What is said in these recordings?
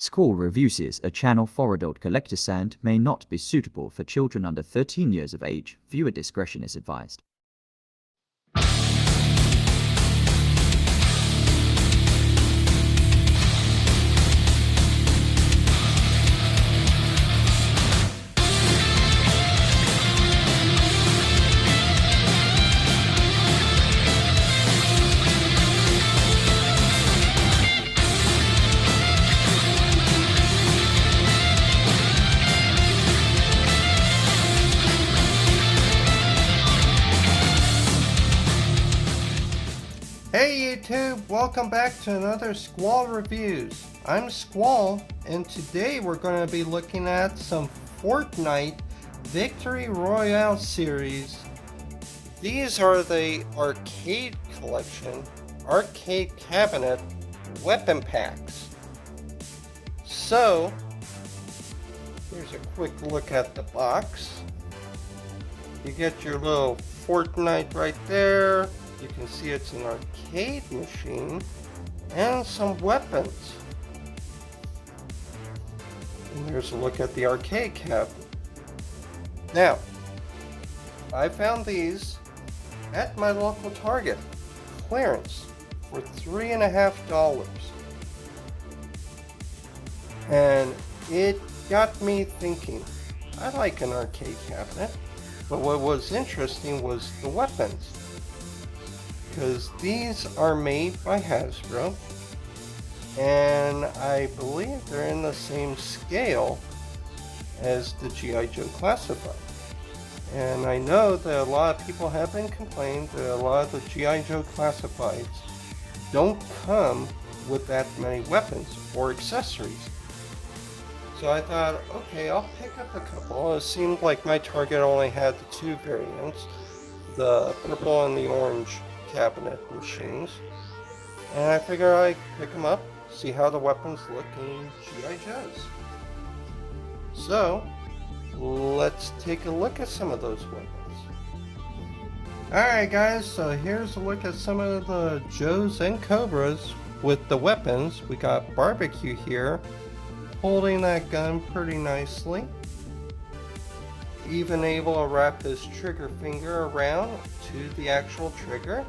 Squall reviews a channel for adult collectors and may not be suitable for children under 13 years of age. Viewer discretion is advised. Hey YouTube, welcome back to another Squall Reviews. I'm Squall, and today we're going to be looking at some Fortnite Victory Royale series. These are the arcade collection, arcade cabinet weapon packs. So, here's a quick look at the box. You get your little Fortnite right there. You can see it's an arcade machine and some weapons. And there's a look at the arcade cabinet. Now, I found these at my local Target clearance for $3.50. And it got me thinking, I like an arcade cabinet, but what was interesting was the weapons. Because these are made by Hasbro, and I believe they're in the same scale as the G.I. Joe Classified. And I know that a lot of people have been complaining that a lot of the G.I. Joe Classifieds don't come with that many weapons or accessories. So I thought, okay, I'll pick up a couple. It seemed like my Target only had the two variants, the purple and the orange cabinet machines, and I figure I'd pick them up, see how the weapons look in G.I. Joes. So let's take a look at some of those weapons. Alright guys, so here's a look at some of the Joes and Cobras with the weapons. We got Barbecue here holding that gun pretty nicely, even able to wrap his trigger finger around to the actual trigger.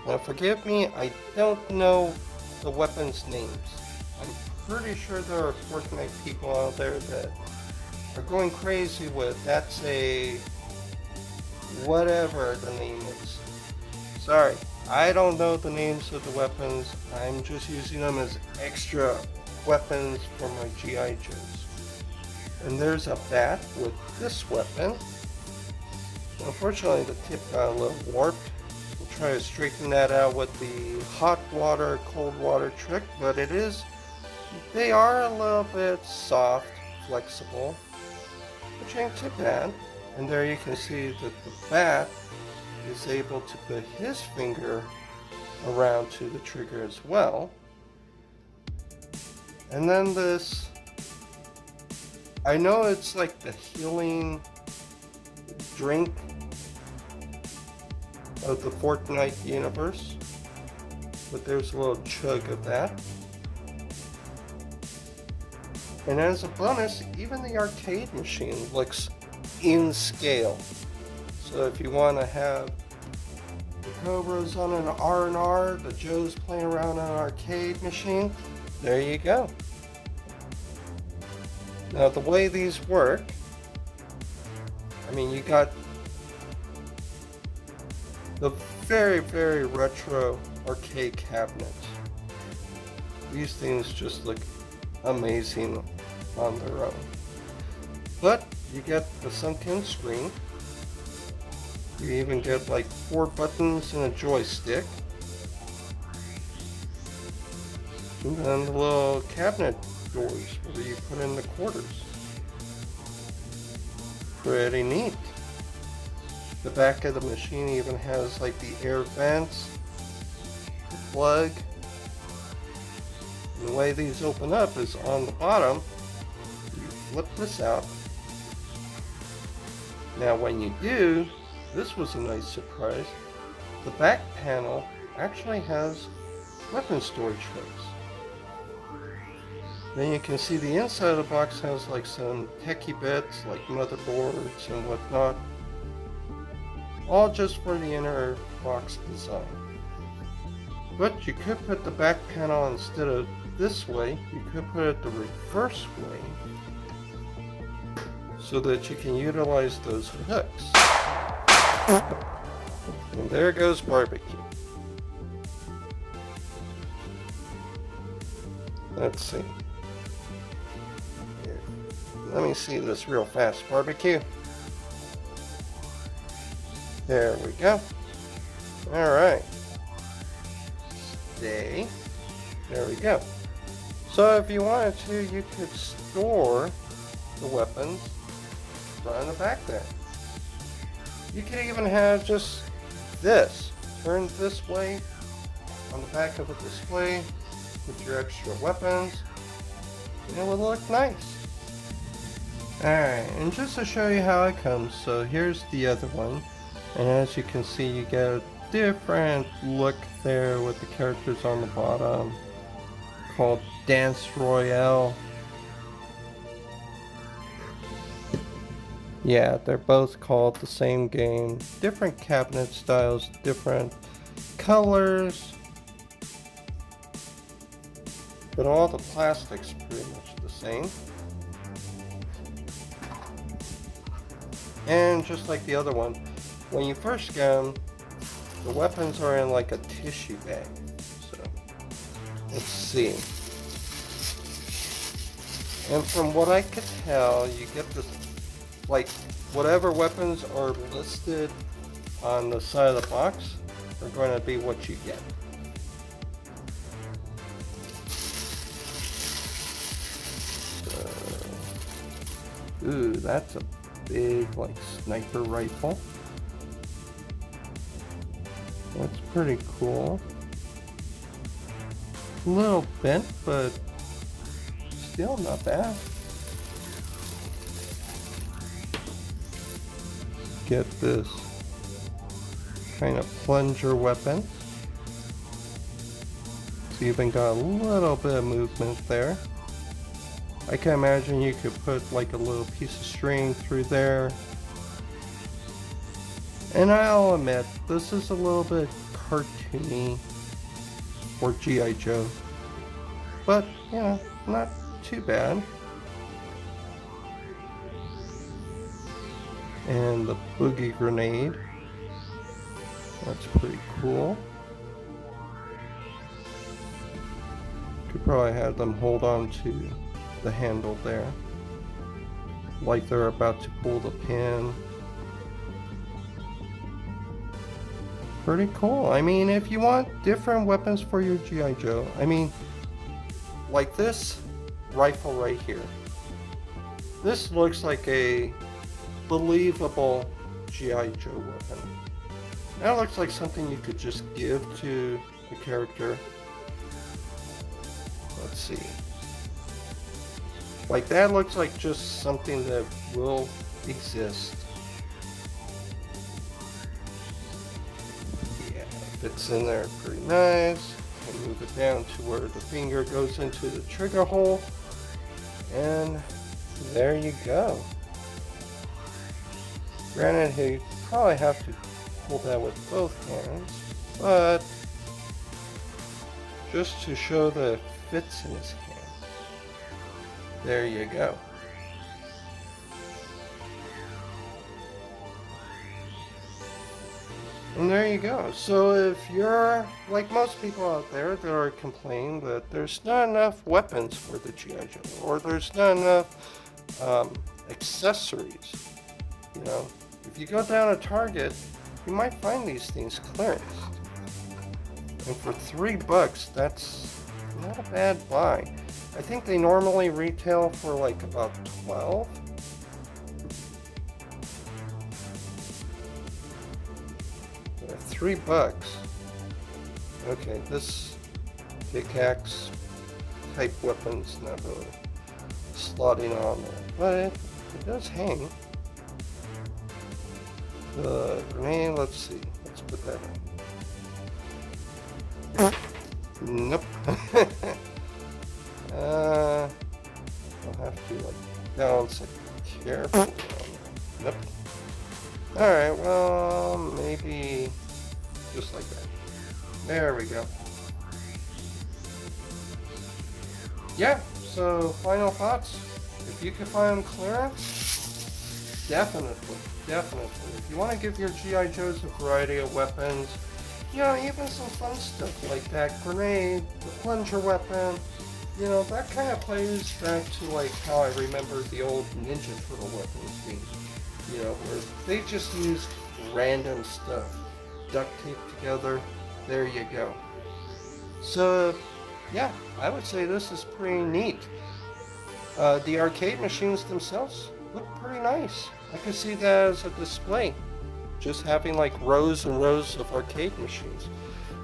Now forgive me, I don't know the weapons' names. I'm pretty sure there are Fortnite people out there that are going crazy with that's a whatever the name is. Sorry, I don't know the names of the weapons. I'm just using them as extra weapons for my G.I. Joes. And there's a bat with this weapon. Unfortunately the tip got a little warped. We'll try to straighten that out with the hot water, cold water trick, but they are a little bit soft, flexible, which ain't too bad. And there you can see that the bat is able to put his finger around to the trigger as well. And then this, I know it's like the healing drink of the Fortnite universe, but there's a little chug of that. And as a bonus, even the arcade machine looks in scale. So if you want to have the Cobras on an R&R, the Joes playing around on an arcade machine, there you go. Now the way these work, I mean, you got the very, very retro arcade cabinets. These things just look amazing on their own. But you get the sunken screen. You even get like 4 buttons and a joystick. And then the little cabinet doors where you put in the quarters. Pretty neat. The back of the machine even has like the air vents, the plug. And the way these open up is on the bottom. You flip this out. Now when you do, this was a nice surprise. The back panel actually has weapon storage hooks. Then you can see the inside of the box has like some techie bits like motherboards and whatnot. All just for the inner box design. But you could put the back panel instead of this way, you could put it the reverse way so that you can utilize those hooks. And there goes barbecue. Let's see. Here. Let me see this real fast. Barbecue. There we go. Alright. Stay. There we go. So if you wanted to, you could store the weapons right in the back there. You could even have just this turned this way on the back of the display with your extra weapons, and it would look nice. Alright, and just to show you how it comes, so here's the other one, and as you can see you get a different look there with the characters on the bottom called Dance Royale. Yeah, they're both called the same game. Different cabinet styles, different colors, but all the plastic's pretty much the same. And just like the other one, when you first get them, the weapons are in like a tissue bag. So, let's see. And from what I could tell, you get this, like, whatever weapons are listed on the side of the box are going to be what you get. Ooh, that's a big, like, sniper rifle. That's pretty cool. A little bent, but still not bad. Get this kind of plunger weapon. It's even got a little bit of movement there. I can imagine you could put like a little piece of string through there. And I'll admit, this is a little bit cartoony for G.I. Joe. But, you know, not too bad. And the boogie grenade. That's pretty cool. Could probably have them hold on to the handle there, like they're about to pull the pin. Pretty cool. I mean, if you want different weapons for your G.I. Joe, I mean, like this rifle right here. This looks like a believable G.I. Joe weapon. That looks like something you could just give to the character. Let's see. Like that looks like just something that will exist. Yeah, fits in there pretty nice. And move it down to where the finger goes into the trigger hole. And there you go. Granted, you probably have to hold that with both hands, but just to show that it fits in his hand. There you go. And there you go. So if you're like most people out there that are complaining that there's not enough weapons for the G.I. Joe, or there's not enough accessories, you know, if you go down to Target, you might find these things clearance. And for $3, that's not a bad buy. I think they normally retail for like about 12. $3. Okay, this pickaxe type weapon's not really slotting on there, but it does hang. The grenade, let's see, let's put that in. Nope. I'll have to like balance it carefully. Nope. Alright, well, maybe just like that. There we go. Yeah, so final thoughts. If you can find them clearance, definitely. If you want to give your G.I. Joes a variety of weapons, you know, even some fun stuff like that grenade, the plunger weapon, you know, that kind of plays back to like how I remember the old Ninja Turtle weapons being, you know, where they just used random stuff, duct taped together, there you go. So, yeah, I would say this is pretty neat. The arcade machines themselves look pretty nice. I could see that as a display, just having like rows and rows of arcade machines.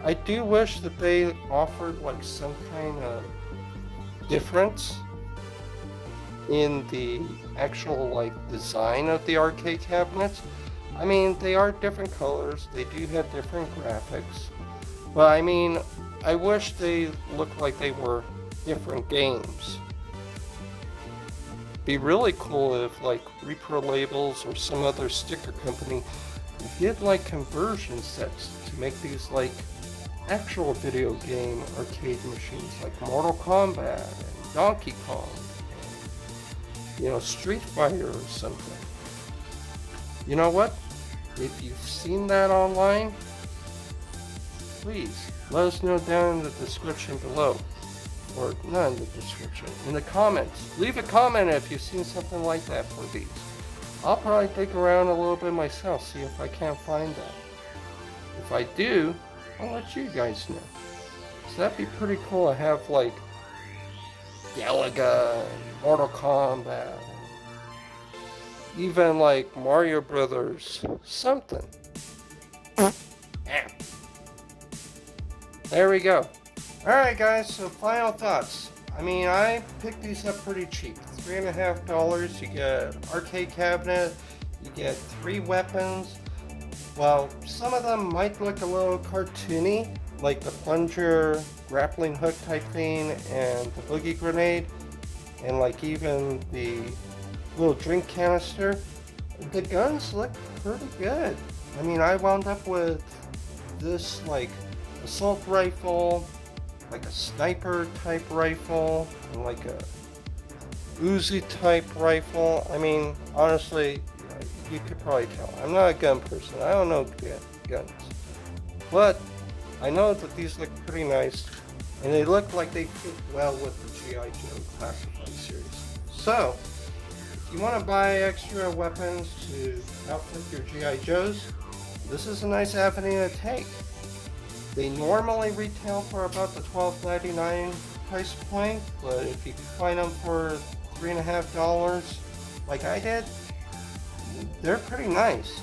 I do wish that they offered like some kind of difference in the actual like design of the arcade cabinets. I mean, they are different colors, they do have different graphics, but I mean, I wish they looked like they were different games. Be really cool if like Repro Labels or some other sticker company did like conversion sets to make these like actual video game arcade machines like Mortal Kombat and Donkey Kong and, you know, Street Fighter or something. You know what? If you've seen that online, please let us know down in the description below. Or not in the description, in the comments. Leave a comment if you've seen something like that for these. I'll probably dig around a little bit myself, see if I can't find that. If I do, I'll let you guys know. So that'd be pretty cool to have like Galaga and Mortal Kombat, and even like Mario Brothers, something. There we go. Alright guys, so final thoughts. I mean, I picked these up pretty cheap. $3.50, you get an arcade cabinet, you get 3 weapons. Well, some of them might look a little cartoony, like the plunger, grappling hook type thing, and the boogie grenade, and like even the little drink canister. The guns look pretty good. I mean, I wound up with this like assault rifle, like a sniper type rifle, and like a Uzi type rifle. I mean, honestly, you could probably tell. I'm not a gun person. I don't know guns. But I know that these look pretty nice, and they look like they fit well with the G.I. Joe Classified series. So, if you want to buy extra weapons to outfit your G.I. Joes, this is a nice avenue to take. They normally retail for about the $12.99 price point, but if you can find them for $3.50 like I did, they're pretty nice.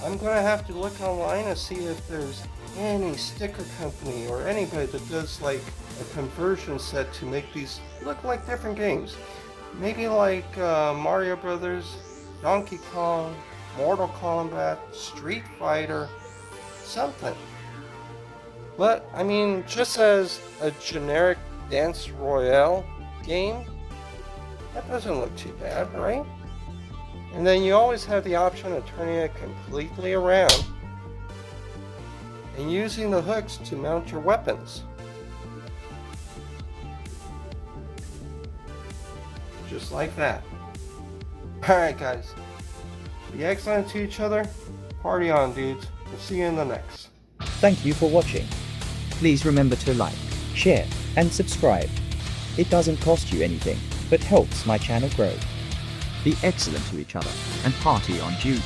I'm going to have to look online and see if there's any sticker company or anybody that does like a conversion set to make these look like different games. Maybe like Mario Brothers, Donkey Kong, Mortal Kombat, Street Fighter, something. But, I mean, just as a generic Dance Royale game, that doesn't look too bad, right? And then you always have the option of turning it completely around and using the hooks to mount your weapons. Just like that. Alright guys, be excellent to each other. Party on, dudes. We'll see you in the next. Thank you for watching. Please remember to like, share, and subscribe. It doesn't cost you anything, but helps my channel grow. Be excellent to each other, and party on, dudes.